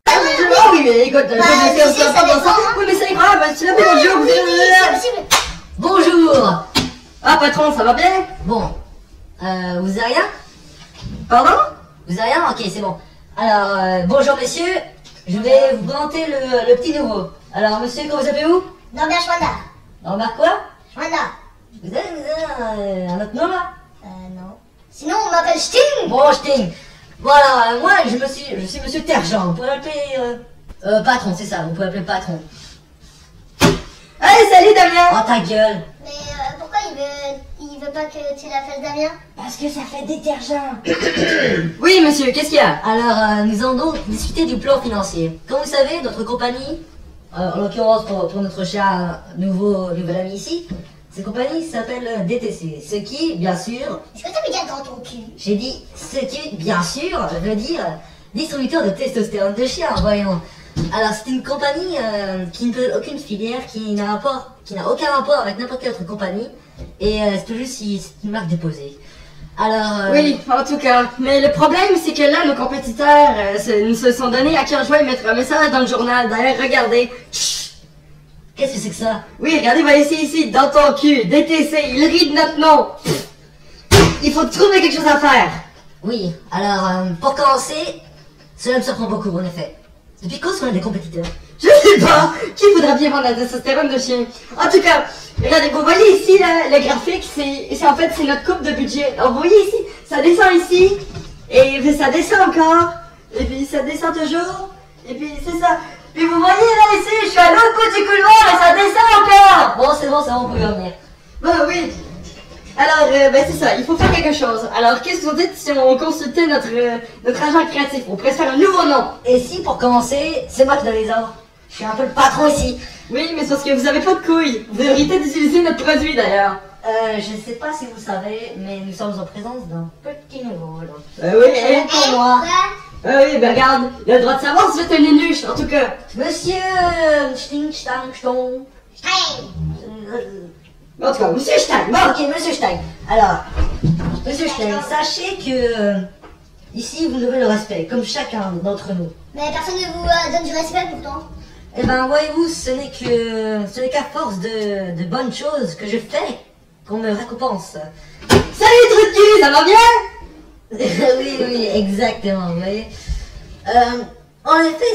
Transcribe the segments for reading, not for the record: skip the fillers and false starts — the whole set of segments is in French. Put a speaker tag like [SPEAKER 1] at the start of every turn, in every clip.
[SPEAKER 1] Ah oui, mais écoute, oui, mais c'est grave, tu l'as fait bonjour.
[SPEAKER 2] Bonjour.
[SPEAKER 1] Ah, patron, ça va bien?
[SPEAKER 2] Bon, vous avez rien?
[SPEAKER 1] Pardon?
[SPEAKER 2] Vous avez rien? Ok, c'est bon. Alors, bonjour messieurs, je vais vous présenter le petit nouveau. Alors monsieur, comment vous appelez-vous?
[SPEAKER 3] Norbert Schwanda.
[SPEAKER 2] Norbert quoi?
[SPEAKER 3] Schwanda.
[SPEAKER 2] Vous avez un autre nom là?
[SPEAKER 3] Non. Sinon, on m'appelle Sting.
[SPEAKER 2] Bon, Sting. Voilà, moi je suis monsieur Terjean, vous pouvez m'appeler patron, c'est ça, vous pouvez m'appeler patron.
[SPEAKER 1] Allez, salut Damien.
[SPEAKER 2] Oh ta gueule.
[SPEAKER 3] Mais pourquoi il veut pas que tu l'appelles Damien?
[SPEAKER 2] Parce que ça fait détergent.
[SPEAKER 1] Oui, monsieur, qu'est-ce qu'il y a?
[SPEAKER 2] Alors, nous allons donc discuter du plan financier. Comme vous savez, notre compagnie, en l'occurrence pour notre cher nouvel ami ici, cette compagnie s'appelle DTC. Ce qui, bien sûr,
[SPEAKER 3] Est-ce que t'as mis dans ton cul?
[SPEAKER 2] j'ai dit ce qui, bien sûr, veut dire distributeur de testostérone de chien, voyons. Alors, c'est une compagnie qui ne peut aucune filière, qui n'a aucun rapport avec n'importe quelle autre compagnie, et c'est tout juste si c'est une marque déposée. Alors,
[SPEAKER 1] Oui, en tout cas. Mais le problème, c'est que là, nos compétiteurs nous se sont donnés à cœur joie de mettre un message dans le journal. D'ailleurs, regardez.
[SPEAKER 2] qu'est-ce que c'est que ça?
[SPEAKER 1] Oui, regardez, va ici, dans ton cul. DTC, il rit de notre nom. Il faut trouver quelque chose à faire.
[SPEAKER 2] Oui, alors, pour commencer, cela me surprend beaucoup, en effet. Depuis quand sont des compétiteurs?
[SPEAKER 1] Je sais pas. Qui voudrait bien vendre la testostérone de chien? En tout cas, regardez, vous voyez ici, là, le graphique, c'est en fait, c'est notre coupe de budget. Alors, vous voyez ici, ça descend ici, et puis ça descend encore, et puis ça descend toujours, et puis c'est ça. Puis vous voyez là, ici, je suis à l'autre bout du couloir, et ça descend encore.
[SPEAKER 2] Bon, c'est bon, on peut y revenir.
[SPEAKER 1] Bah oui. Alors, ben c'est ça, il faut faire quelque chose. Alors, qu'est-ce que vous dites si on consultait notre agent créatif? On pourrait se faire un nouveau nom.
[SPEAKER 2] Et si, pour commencer, c'est moi qui donne les ordres. Je suis un peu le patron ici.
[SPEAKER 1] Oui, mais c'est parce que vous avez pas de couilles. Vous méritez d'utiliser notre produit d'ailleurs.
[SPEAKER 2] Je sais pas si vous savez, mais nous sommes en présence d'un petit nouveau, là.
[SPEAKER 1] Oui,
[SPEAKER 2] Et pour moi,
[SPEAKER 1] oui, ben regarde, il a le droit de savoir si c'est un énuche, en tout cas.
[SPEAKER 2] monsieur Sting, Stang, Ston.
[SPEAKER 1] En tout cas, monsieur Stein,
[SPEAKER 2] Bon, ok, monsieur Stein. Alors, monsieur Stein, sachez que ici vous devez le respect, comme chacun d'entre nous.
[SPEAKER 3] Mais personne ne vous donne du respect pourtant.
[SPEAKER 2] Eh ben, voyez-vous, ce n'est qu'à force de bonnes choses que je fais qu'on me récompense.
[SPEAKER 1] Salut Trucu, ça va bien?
[SPEAKER 2] Oui, exactement, vous voyez. En effet,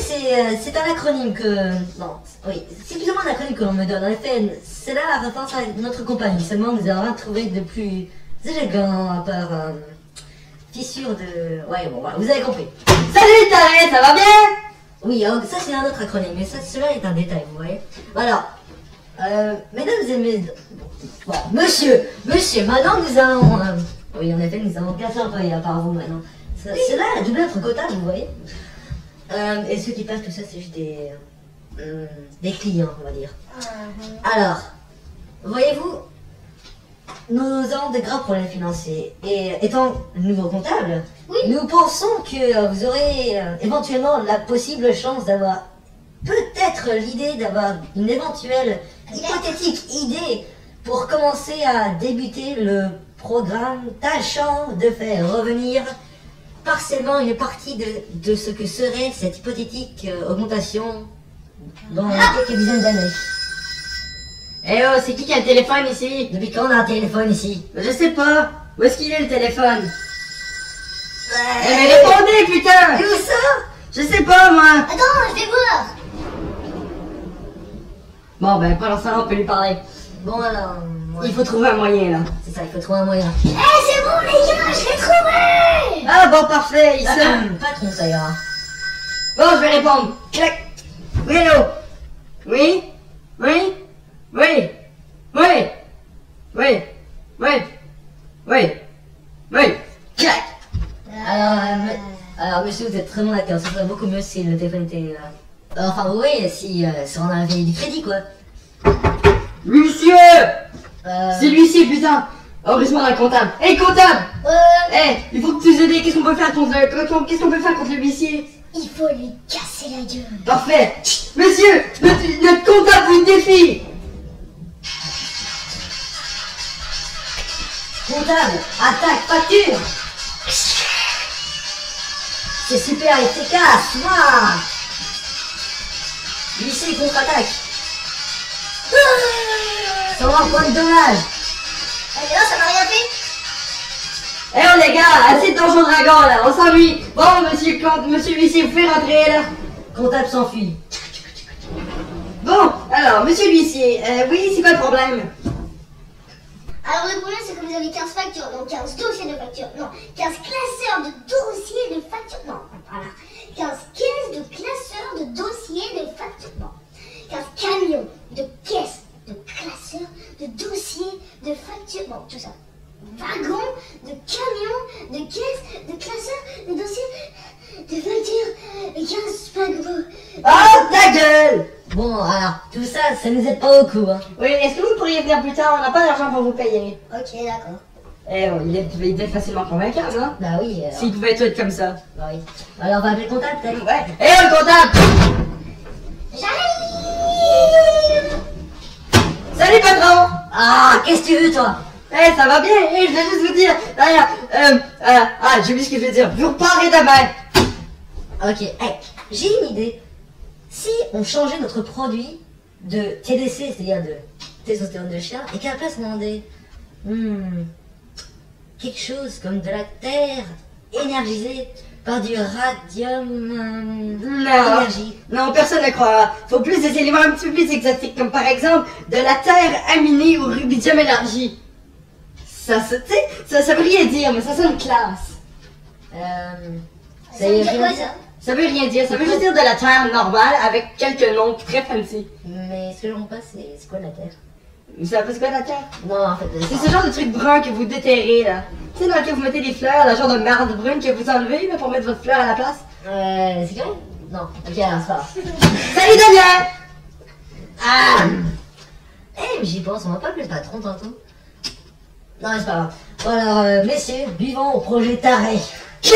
[SPEAKER 2] c'est un acronyme que... Non, oui, c'est plus ou moins un acronyme que l'on me donne. En effet, c'est là la référence à notre compagnie. Seulement, nous avons rien trouvé de plus élégant, à part fissure de... Ouais, bon, voilà, vous avez compris.
[SPEAKER 1] Salut Taré, ça va bien?
[SPEAKER 2] Oui, alors, ça c'est un autre acronyme, mais ça, cela est un détail, vous voyez. Alors, mesdames et messieurs... Voilà, monsieur, maintenant nous allons... oui, en effet, nous avons 4 employés, à part vous, maintenant. Cela a doublé notre quota, vous voyez. Et ceux qui passent tout ça, c'est juste des clients, on va dire. Alors, voyez-vous, nous avons de graves problèmes financiers. Et étant nouveau comptable, nous pensons que vous aurez éventuellement la possible chance d'avoir peut-être l'idée d'avoir une éventuelle hypothétique idée pour commencer à débuter le programme tâchant de faire revenir partiellement une partie de ce que serait cette hypothétique augmentation dans quelques dizaines d'années.
[SPEAKER 1] Eh oh, c'est qui a le téléphone ici?
[SPEAKER 2] Depuis quand on a un téléphone ici?
[SPEAKER 1] Je sais pas. Où est-ce qu'il est le téléphone? Eh mais répondez putain!
[SPEAKER 2] Où ça?
[SPEAKER 1] Je sais pas moi.
[SPEAKER 3] Attends, je vais voir.
[SPEAKER 1] Bon ben pendant ça on peut lui parler.
[SPEAKER 2] Bon alors...
[SPEAKER 1] Il faut trouver un moyen là.
[SPEAKER 2] C'est ça, il faut trouver un moyen.
[SPEAKER 3] Eh, c'est bon les gars, je l'ai trouvé.
[SPEAKER 1] Ah bon parfait, il sonne.
[SPEAKER 2] Patron, ça ira.
[SPEAKER 1] Bon je vais répondre. Clac. Oui allô? Oui? Oui? Oui? Oui? Oui? Oui? Oui? Oui? Clac.
[SPEAKER 2] Alors monsieur, vous êtes vraiment d'accord, ce serait beaucoup mieux si le téléphone était... enfin oui, si on avait du crédit quoi.
[SPEAKER 1] Monsieur! C'est l'huissier putain! Heureusement un comptable. Hé comptable! Il faut que tu nous aides. Qu'est-ce qu'on peut faire contre l'huissier?
[SPEAKER 3] Il faut lui casser la gueule.
[SPEAKER 1] Parfait! Chut, monsieur! Notre comptable vous défie!
[SPEAKER 2] Comptable, attaque, facture. C'est super efficace, moi. Lycée contre-attaque. 120 points de dommage.
[SPEAKER 3] Eh non, ça m'a rien fait.
[SPEAKER 1] Eh oh les gars, assez de Donjon Dragon là, on s'ennuie. Bon, monsieur l'huissier, vous pouvez rentrer là.
[SPEAKER 2] Comptable s'enfuit.
[SPEAKER 1] Bon, alors, monsieur l'huissier, oui, c'est quoi le problème?
[SPEAKER 3] Alors le problème c'est que vous avez 15 factures, donc 15 dossiers de factures, non, 15 classeurs de dossiers de factures, non, voilà, 15 caisses de classeurs de dossiers de factures, non, 15 camions de caisses de classeurs de dossiers de factures, bon, tout ça, wagons de camions de caisses de classeurs de dossiers de factures, et 15 wagons.
[SPEAKER 1] Oh, ta gueule!
[SPEAKER 2] Bon, alors, tout ça, ça nous aide pas beaucoup, hein.
[SPEAKER 1] Oui, est-ce que vous pourriez venir plus tard? On n'a pas d'argent pour vous payer.
[SPEAKER 3] Ok, d'accord.
[SPEAKER 1] Eh bon, il est facilement convaincable, hein?
[SPEAKER 2] Bah oui,
[SPEAKER 1] S'il pouvait tout être comme ça.
[SPEAKER 2] bah oui. Alors, on va appeler le comptable, peut-être.
[SPEAKER 1] Ouais. Eh oh, le comptable!
[SPEAKER 3] J'arrive.
[SPEAKER 1] Salut, patron!
[SPEAKER 2] Ah, qu'est-ce que tu veux, toi?
[SPEAKER 1] Eh, ça va bien? Eh, je vais juste vous dire. J'ai oublié ce que je vais dire. Vous reparlez demain.
[SPEAKER 2] Ok, hey, j'ai une idée. Si on changeait notre produit de TDC, c'est-à-dire de testostérone de chien, et qu'à la place on demandait quelque chose comme de la terre énergisée par du radium
[SPEAKER 1] Non.
[SPEAKER 2] énergie.
[SPEAKER 1] Non, personne ne croira. Faut plus des éléments un petit peu plus exotiques, comme par exemple de la terre aminée au rubidium élargi. Ça veut rien dire, mais ça sonne classe.
[SPEAKER 3] Ça veut dire quoi ça?
[SPEAKER 1] Ça veut rien dire, ça veut juste dire de la terre normale avec quelques noms très fancy.
[SPEAKER 2] Mais ce que je comprends pas, c'est quoi la terre?
[SPEAKER 1] Vous savez c'est quoi la terre?
[SPEAKER 2] Non, en fait,
[SPEAKER 1] C'est ce genre de truc brun que vous déterrez là. Tu sais, dans lequel vous mettez des fleurs, le genre de marde brune que vous enlevez là, pour mettre votre fleur à la place.
[SPEAKER 2] c'est quoi? Non, ok, alors c'est pas grave.
[SPEAKER 1] Salut Damien!
[SPEAKER 2] Ah! Eh, mais j'y pense, on va pas appeler le patron tantôt? Non, mais c'est pas grave. Bon alors, messieurs, buvons au projet taré.
[SPEAKER 1] Tchou!